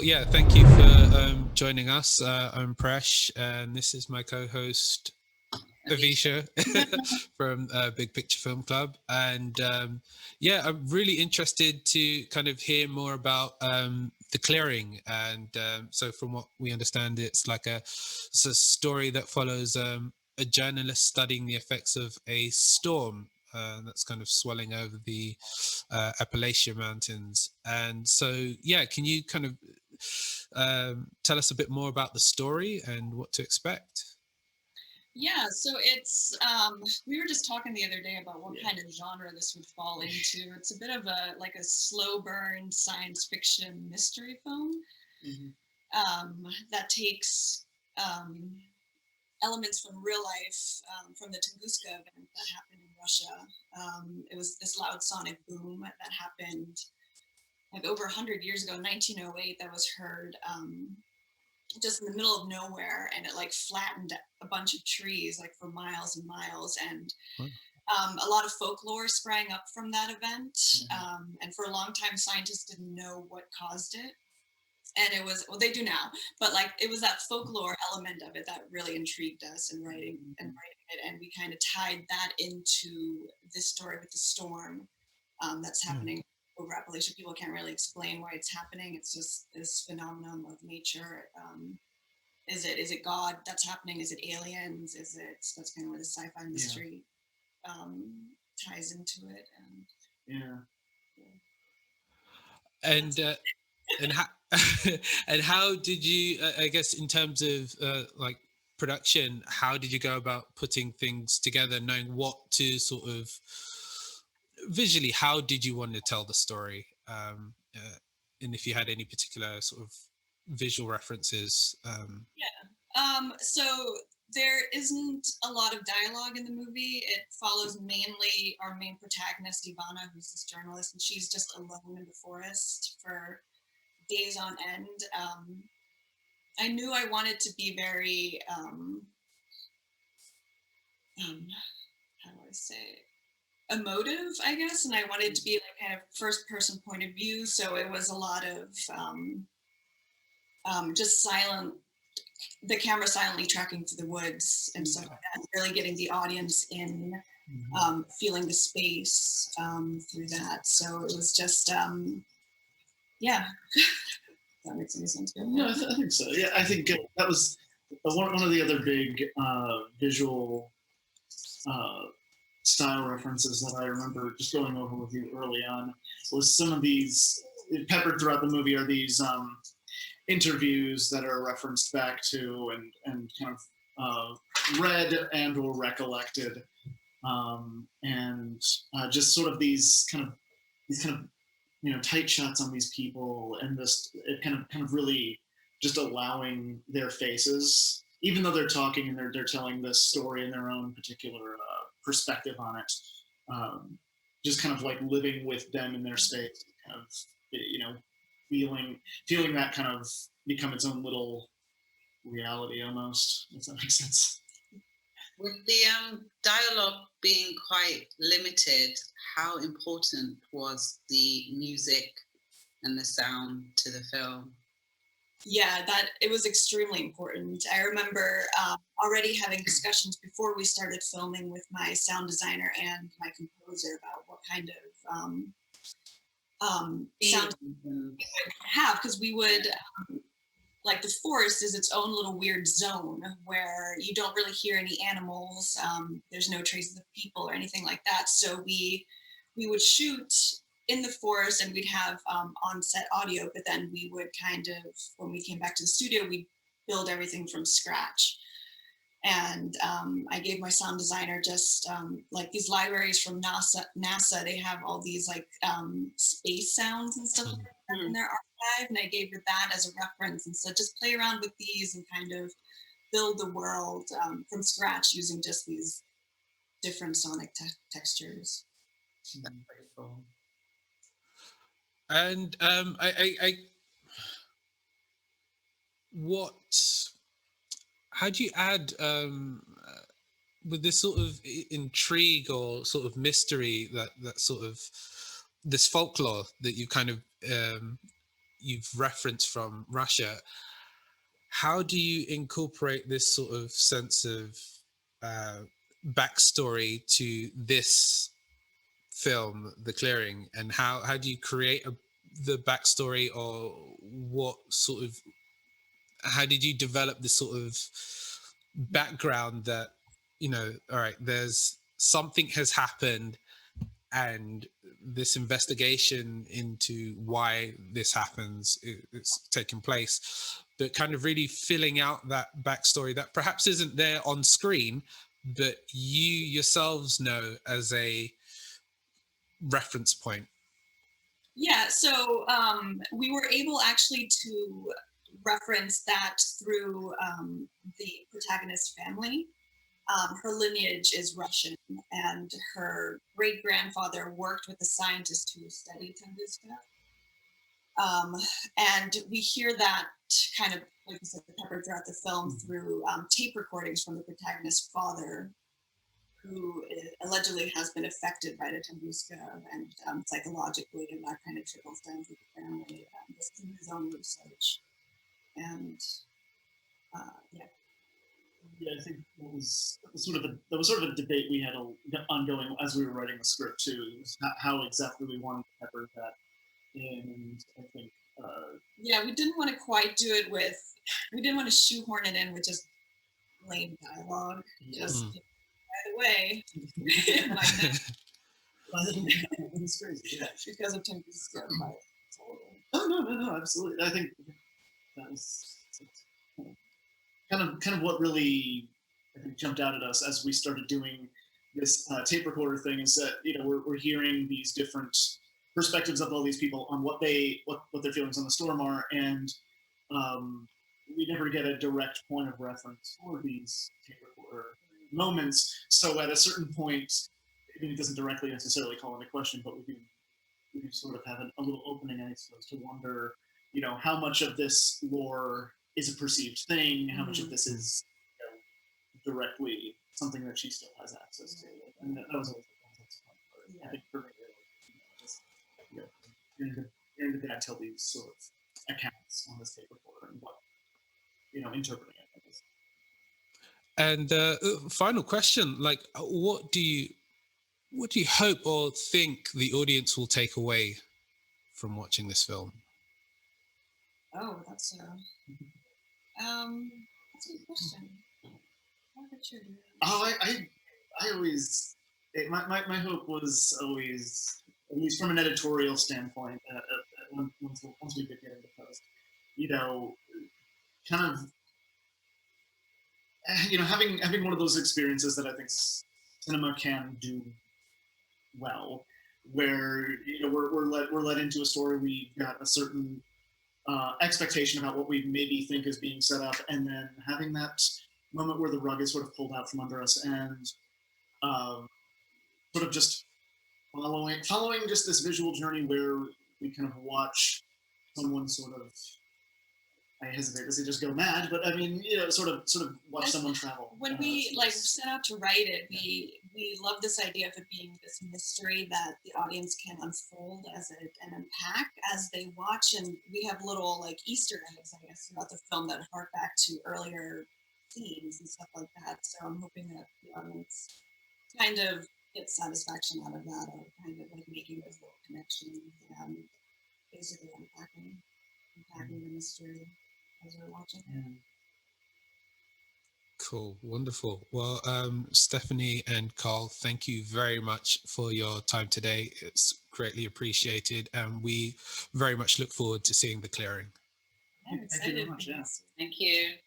Yeah, thank you for joining us. I'm Presh, and this is my co-host Avisha from Big Picture Film Club. And yeah, I'm really interested to kind of hear more about the clearing. And so, from what we understand, it's a story that follows a journalist studying the effects of a storm. That's kind of swelling over the Appalachia Mountains. And so, yeah, can you kind of tell us a bit more about the story and what to expect? Yeah, so it's we were just talking the other day about what kind of genre this would fall into. It's a bit of a slow burn science fiction mystery film that takes elements from real life, from the Tunguska event that happened in Russia. It was this loud sonic boom that happened like over 100 years ago, 1908, that was heard just in the middle of nowhere, and it like flattened a bunch of trees like for miles and miles. And a lot of folklore sprang up from that event. And for a long time, scientists didn't know what caused it. And it was, well, they do now, but like it was that folklore element of it that really intrigued us in writing it. And we kind of tied that into this story with the storm that's happening over Appalachia. People can't really explain why it's happening. It's just this phenomenon of nature. Is it God that's happening? Is it aliens? That's kind of where the sci-fi mystery ties into it. And and how and how did you? I guess in terms of like production, how did you go about putting things together, knowing what to sort of visually? How did you want to tell the story? And if you had any particular sort of visual references. So there isn't a lot of dialogue in the movie. It follows mainly our main protagonist, Ivana, who's this journalist, and she's just alone in the forest for days on end. I knew I wanted to be very, how do I say, emotive, I guess, and I wanted to be like kind of first person point of view. So it was a lot of just silent, the camera silently tracking through the woods and stuff like that, really getting the audience in, feeling the space through that. So it was just, yeah. If that makes any sense. No, I think so. Yeah, I think that was one of the other big visual style references that I remember just going over with you early on was some of these peppered throughout the movie are these interviews that are referenced back to and kind of read and or recollected, and just sort of these kind of tight shots on these people, and this it kind of really just allowing their faces, even though they're talking and they're telling this story in their own particular perspective on it, just kind of like living with them in their space, kind of feeling that kind of become its own little reality almost, if that makes sense. With the dialogue being quite limited, how important was the music and the sound to the film? Yeah, that it was extremely important. I remember already having discussions before we started filming with my sound designer and my composer about what kind of sound we would have, because we would like the forest is its own little weird zone where you don't really hear any animals. There's no traces of people or anything like that. So we would shoot in the forest and we'd have on-set audio, but then we would kind of, when we came back to the studio, we'd build everything from scratch. And I gave my sound designer just like these libraries from NASA. They have all these like space sounds and stuff like that in their archive, and I gave her that as a reference and said, just play around with these and kind of build the world from scratch using just these different sonic textures. That's pretty cool. And how do you add with this sort of intrigue or sort of mystery that sort of this folklore that you kind of you've referenced from Russia. How do you incorporate this sort of sense of backstory to this film, The Clearing, and how do you create the backstory, or what sort of, how did you develop this sort of background that, all right, there's something has happened and this investigation into why this happens, it's taking place, but kind of really filling out that backstory that perhaps isn't there on screen, but you yourselves know as a reference point? Yeah, so we were able actually to reference that through the protagonist's family. Her lineage is Russian, and her great-grandfather worked with a scientist who studied Tunguska. And we hear that kind of, like I said, peppered throughout the film through tape recordings from the protagonist's father, who allegedly has been affected by the Tunguska and psychologically, and that kind of trickles down to the family, just through his own research. And yeah. Yeah, I think that was sort of a debate we had ongoing as we were writing the script too. How exactly we wanted to pepper that in, and I think. Yeah, we didn't want to quite do it with. We didn't want to shoehorn it in with just lame dialogue. Just by the way, it's crazy. Yeah, because of Tunguska. Oh no, absolutely. I think that was kind of what really, I think, jumped out at us as we started doing this tape recorder thing, is that we're hearing these different perspectives of all these people on what their feelings on the storm are, and we never get a direct point of reference for these tape recorder moments. So at a certain point, I mean, it doesn't directly necessarily call into question, but we can sort of have a little opening, I suppose, to wonder, how much of this lore is a perceived thing, how much of this is directly something that she still has access to, and that was always the fun part. Yeah. I think for me, just hearing the dad tell these sort of accounts on this tape recorder and what interpreting it, I guess. And final question, like, what do you hope or think the audience will take away from watching this film? Oh, that's a good question. How about you? Oh, I always, my hope was always, at least from an editorial standpoint, once we did get into post, kind of, having one of those experiences that I think cinema can do well, where we're led into a story, we got a certain expectation about what we maybe think is being set up, and then having that moment where the rug is sort of pulled out from under us, and sort of just following just this visual journey where we kind of watch someone sort of, I hesitate to say just go mad, but I mean, sort of watch someone travel. When we set out to write it, we love this idea of it being this mystery that the audience can unfold and unpack as they watch, and we have little Easter eggs, I guess, throughout the film that hark back to earlier scenes and stuff like that. So I'm hoping that the audience kind of gets satisfaction out of that, or kind of making those little connections and basically unpacking the mystery as we're watching it. Cool, wonderful. Well, Stephanie and Karl, thank you very much for your time today. It's greatly appreciated, and we very much look forward to seeing The Clearing. I'm excited. Thank you very much. Yeah. Thank you.